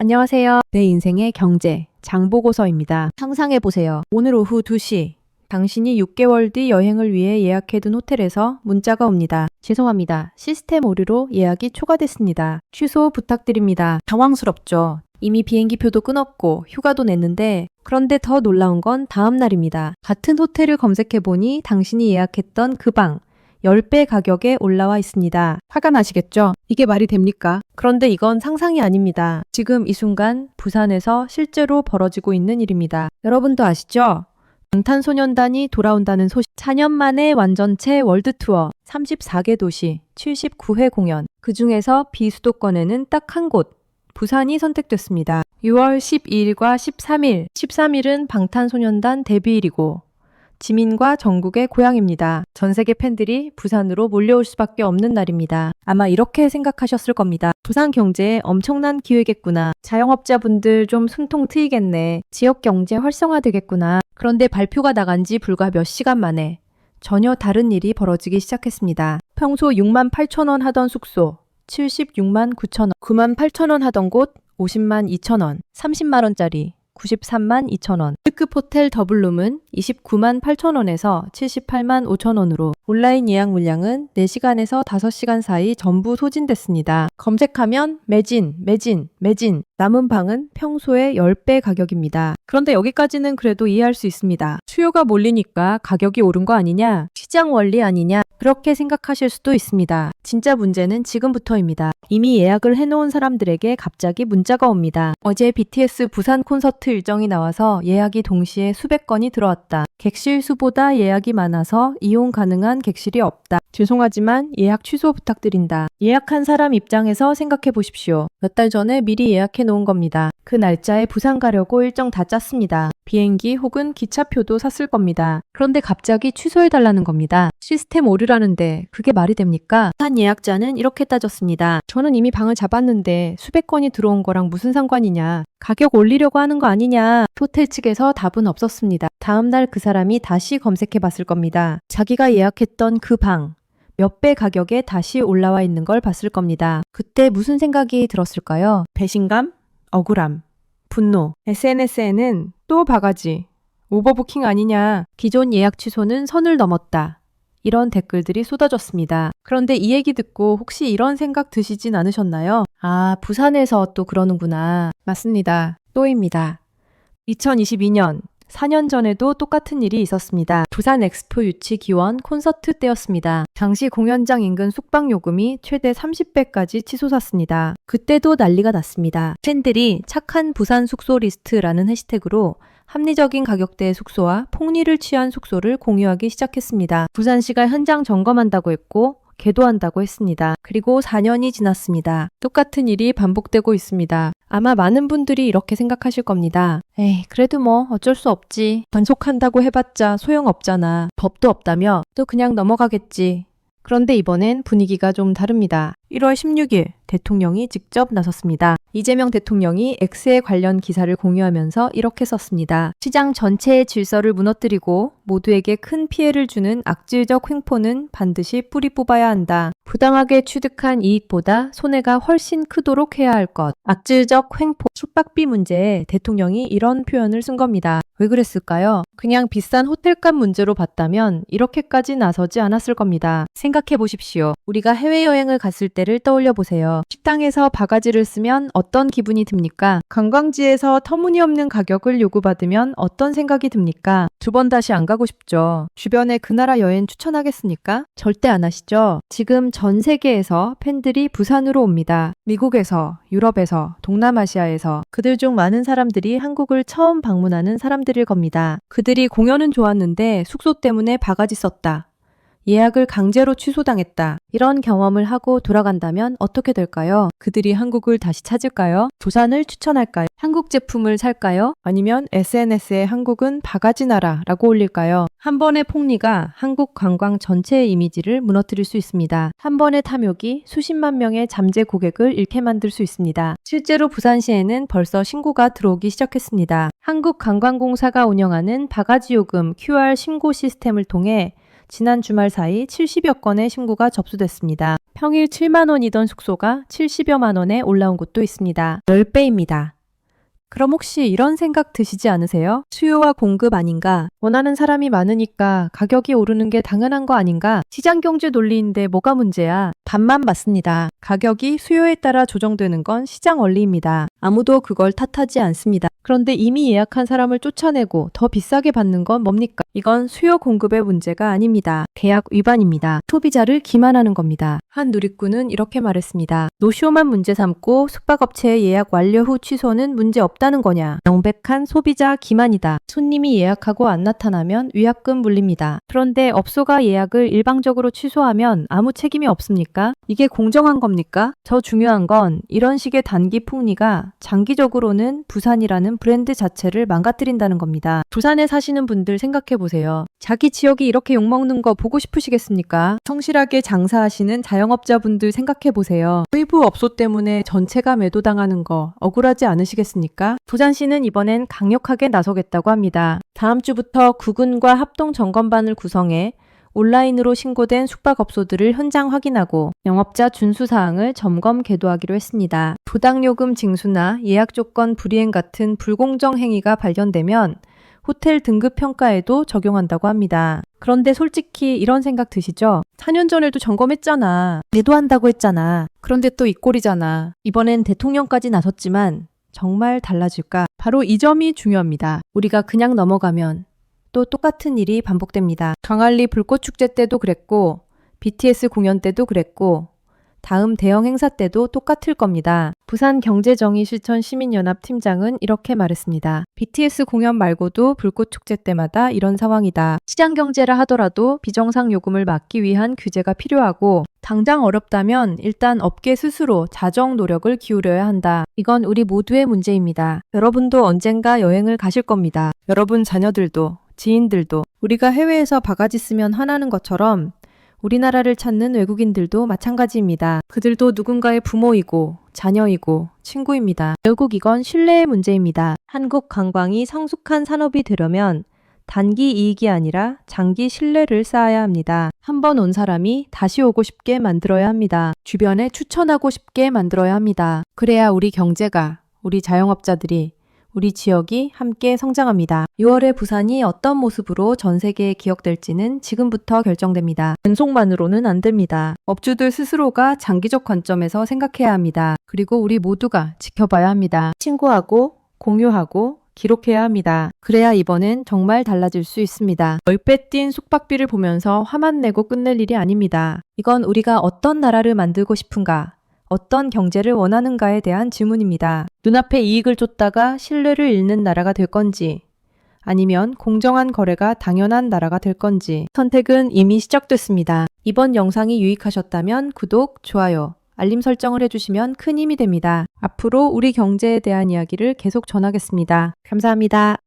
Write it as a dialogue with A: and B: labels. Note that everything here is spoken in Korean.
A: 안녕하세요. 내 인생의 경제, 장보고서입니다. 상상해보세요. 오늘 오후 2시, 당신이 6개월 뒤 여행을 위해 예약해둔 호텔에서 문자가 옵니다. 죄송합니다. 시스템 오류로 예약이 초과됐습니다. 취소 부탁드립니다. 당황스럽죠. 이미 비행기표도 끊었고 휴가도 냈는데 그런데 더 놀라운 건 다음 날입니다. 같은 호텔을 검색해보니 당신이 예약했던 그 방, 10배 가격에 올라와 있습니다. 화가 나시겠죠? 이게 말이 됩니까? 그런데 이건 상상이 아닙니다. 지금 이 순간 부산에서 실제로 벌어지고 있는 일입니다. 여러분도 아시죠? 방탄소년단이 돌아온다는 소식. 4년 만에 완전체 월드투어, 34개 도시, 79회 공연. 그 중에서 비수도권에는 딱 한 곳, 부산이 선택됐습니다. 6월 12일과 13일. 13일은 방탄소년단 데뷔일이고 지민과 정국의 고향입니다. 전 세계 팬들이 부산으로 몰려올 수밖에 없는 날입니다. 아마 이렇게 생각하셨을 겁니다. 부산 경제에 엄청난 기회겠구나. 자영업자분들 좀 숨통 트이겠네. 지역 경제 활성화되겠구나. 그런데 발표가 나간 지 불과 몇 시간 만에 전혀 다른 일이 벌어지기 시작했습니다. 평소 6만 8천 원 하던 숙소 76만 9천 원, 9만 8천 원 하던 곳 50만 2천 원, 30만 원짜리 93만 2천 원. 특급 호텔 더블룸은 29만 8천 원에서 78만 5천 원으로 온라인 예약 물량은 4시간에서 5시간 사이 전부 소진됐습니다. 검색하면 매진. 남은 방은 평소의 10배 가격입니다. 그런데 여기까지는 그래도 이해할 수 있습니다. 수요가 몰리니까 가격이 오른 거 아니냐? 시장 원리 아니냐? 그렇게 생각하실 수도 있습니다. 진짜 문제는 지금부터입니다. 이미 예약을 해놓은 사람들에게 갑자기 문자가 옵니다. 어제 BTS 부산 콘서트 일정이 나와서 예약이 동시에 수백 건이 들어왔다. 객실 수보다 예약이 많아서 이용 가능한 객실이 없다. 죄송하지만 예약 취소 부탁드린다. 예약한 사람 입장에서 생각해 보십시오. 몇 달 전에 미리 예약해 놓은 겁니다. 그 날짜에 부산 가려고 일정 다 짰습니다. 비행기 혹은 기차표도 샀을 겁니다. 그런데 갑자기 취소해달라는 겁니다. 시스템 오류라는데 그게 말이 됩니까? 한 예약자는 이렇게 따졌습니다. 저는 이미 방을 잡았는데 수백 건이 들어온 거랑 무슨 상관이냐. 가격 올리려고 하는 거 아니냐. 호텔 측에서 답은 없었습니다. 다음날 그 사람이 다시 검색해 봤을 겁니다. 자기가 예약했던 그 방, 몇 배 가격에 다시 올라와 있는 걸 봤을 겁니다. 그때 무슨 생각이 들었을까요? 배신감? 억울함? 분노? SNS에는 또 바가지, 오버부킹 아니냐, 기존 예약 취소는 선을 넘었다. 이런 댓글들이 쏟아졌습니다. 그런데 이 얘기 듣고 혹시 이런 생각 드시진 않으셨나요? 아, 부산에서 또 그러는구나. 맞습니다. 또입니다. 2022년 4년 전에도 똑같은 일이 있었습니다. 부산 엑스포 유치 기원 콘서트 때였습니다. 당시 공연장 인근 숙박 요금이 최대 30배까지 치솟았습니다. 그때도 난리가 났습니다. 팬들이 착한 부산 숙소 리스트라는 해시태그로 합리적인 가격대의 숙소와 폭리를 취한 숙소를 공유하기 시작했습니다. 부산시가 현장 점검한다고 했고 계도한다고 했습니다. 그리고 4년이 지났습니다. 똑같은 일이 반복되고 있습니다. 아마 많은 분들이 이렇게 생각하실 겁니다. 에이, 그래도 뭐 어쩔 수 없지. 단속한다고 해봤자 소용없잖아. 법도 없다며 또 그냥 넘어가겠지. 그런데 이번엔 분위기가 좀 다릅니다. 1월 16일 대통령이 직접 나섰습니다. 이재명 대통령이 X에 관련 기사를 공유하면서 이렇게 썼습니다. 시장 전체의 질서를 무너뜨리고 모두에게 큰 피해를 주는 악질적 횡포는 반드시 뿌리 뽑아야 한다. 부당하게 취득한 이익보다 손해가 훨씬 크도록 해야 할 것. 악질적 횡포, 숙박비 문제에 대통령이 이런 표현을 쓴 겁니다. 왜 그랬을까요? 그냥 비싼 호텔값 문제로 봤다면 이렇게까지 나서지 않았을 겁니다. 생각해 보십시오. 우리가 해외여행을 갔을 때를 떠올려 보세요. 식당에서 바가지를 쓰면 어떤 기분이 듭니까? 관광지에서 터무니없는 가격을 요구받으면 어떤 생각이 듭니까? 두 번 다시 안 가고 싶죠. 주변에 그 나라 여행 추천하겠습니까? 절대 안 하시죠? 지금 전 세계에서 팬들이 부산으로 옵니다. 미국에서, 유럽에서, 동남아시아에서 그들 중 많은 사람들이 한국을 처음 방문하는 사람들일 겁니다. 그들이 공연은 좋았는데 숙소 때문에 바가지 썼다. 예약을 강제로 취소당했다. 이런 경험을 하고 돌아간다면 어떻게 될까요? 그들이 한국을 다시 찾을까요? 부산을 추천할까요? 한국 제품을 살까요? 아니면 SNS에 한국은 바가지 나라라고 올릴까요? 한 번의 폭리가 한국 관광 전체의 이미지를 무너뜨릴 수 있습니다. 한 번의 탐욕이 수십만 명의 잠재 고객을 잃게 만들 수 있습니다. 실제로 부산시에는 벌써 신고가 들어오기 시작했습니다. 한국관광공사가 운영하는 바가지 요금 QR 신고 시스템을 통해 지난 주말 사이 70여 건의 신고가 접수됐습니다. 평일 7만 원이던 숙소가 70여만 원에 올라온 곳도 있습니다. 10배입니다. 그럼 혹시 이런 생각 드시지 않으세요? 수요와 공급 아닌가? 원하는 사람이 많으니까 가격이 오르는 게 당연한 거 아닌가? 시장 경제 논리인데 뭐가 문제야? 반만 맞습니다. 가격이 수요에 따라 조정되는 건 시장 원리입니다. 아무도 그걸 탓하지 않습니다. 그런데 이미 예약한 사람을 쫓아내고 더 비싸게 받는 건 뭡니까? 이건 수요 공급의 문제가 아닙니다. 계약 위반입니다. 소비자를 기만하는 겁니다. 한 누리꾼은 이렇게 말했습니다. 노쇼만 문제 삼고 숙박업체의 예약 완료 후 취소는 문제 없다는 거냐? 명백한 소비자 기만이다. 손님이 예약하고 안 나타나면 위약금 물립니다. 그런데 업소가 예약을 일방적으로 취소하면 아무 책임이 없습니까? 이게 공정한 겁니까? 더 중요한 건 이런 식의 단기 폭리가 장기적으로는 부산이라는 브랜드 자체를 망가뜨린다는 겁니다. 부산에 사시는 분들 생각해 보세요. 자기 지역이 이렇게 욕먹는 거 보고 싶으시겠습니까? 성실하게 장사하시는 자영업자분들 생각해 보세요. 일부 업소 때문에 전체가 매도당하는 거 억울하지 않으시겠습니까? 부산시는 이번엔 강력하게 나서겠다고 합니다. 다음 주부터 구군과 합동 점검반을 구성해 온라인으로 신고된 숙박업소들을 현장 확인하고 영업자 준수 사항을 점검 계도하기로 했습니다. 부당요금 징수나 예약 조건 불이행 같은 불공정 행위가 발견되면 호텔 등급 평가에도 적용한다고 합니다. 그런데 솔직히 이런 생각 드시죠? 4년 전에도 점검했잖아. 매도한다고 했잖아. 그런데 또 이 꼴이잖아. 이번엔 대통령까지 나섰지만 정말 달라질까? 바로 이 점이 중요합니다. 우리가 그냥 넘어가면 또 똑같은 일이 반복됩니다. 광안리 불꽃축제 때도 그랬고 BTS 공연 때도 그랬고 다음 대형 행사 때도 똑같을 겁니다. 부산경제정의실천시민연합 팀장은 이렇게 말했습니다. BTS 공연 말고도 불꽃축제 때마다 이런 상황이다. 시장경제라 하더라도 비정상 요금을 막기 위한 규제가 필요하고 당장 어렵다면 일단 업계 스스로 자정 노력을 기울여야 한다. 이건 우리 모두의 문제입니다. 여러분도 언젠가 여행을 가실 겁니다. 여러분 자녀들도 지인들도 우리가 해외에서 바가지 쓰면 화나는 것처럼 우리나라를 찾는 외국인들도 마찬가지입니다. 그들도 누군가의 부모이고 자녀이고 친구입니다. 결국 이건 신뢰의 문제입니다. 한국 관광이 성숙한 산업이 되려면 단기 이익이 아니라 장기 신뢰를 쌓아야 합니다. 한 번 온 사람이 다시 오고 싶게 만들어야 합니다. 주변에 추천하고 싶게 만들어야 합니다. 그래야 우리 경제가, 우리 자영업자들이 우리 지역이 함께 성장합니다. 6월에 부산이 어떤 모습으로 전 세계에 기억될지는 지금부터 결정됩니다. 연속만으로는 안 됩니다. 업주들 스스로가 장기적 관점에서 생각해야 합니다. 그리고 우리 모두가 지켜봐야 합니다. 신고하고 공유하고 기록해야 합니다. 그래야 이번엔 정말 달라질 수 있습니다. 10배 뛴 숙박비를 보면서 화만 내고 끝낼 일이 아닙니다. 이건 우리가 어떤 나라를 만들고 싶은가? 어떤 경제를 원하는가에 대한 질문입니다. 눈앞에 이익을 쫓다가 신뢰를 잃는 나라가 될 건지 아니면 공정한 거래가 당연한 나라가 될 건지 선택은 이미 시작됐습니다. 이번 영상이 유익하셨다면 구독, 좋아요, 알림 설정을 해주시면 큰 힘이 됩니다. 앞으로 우리 경제에 대한 이야기를 계속 전하겠습니다. 감사합니다.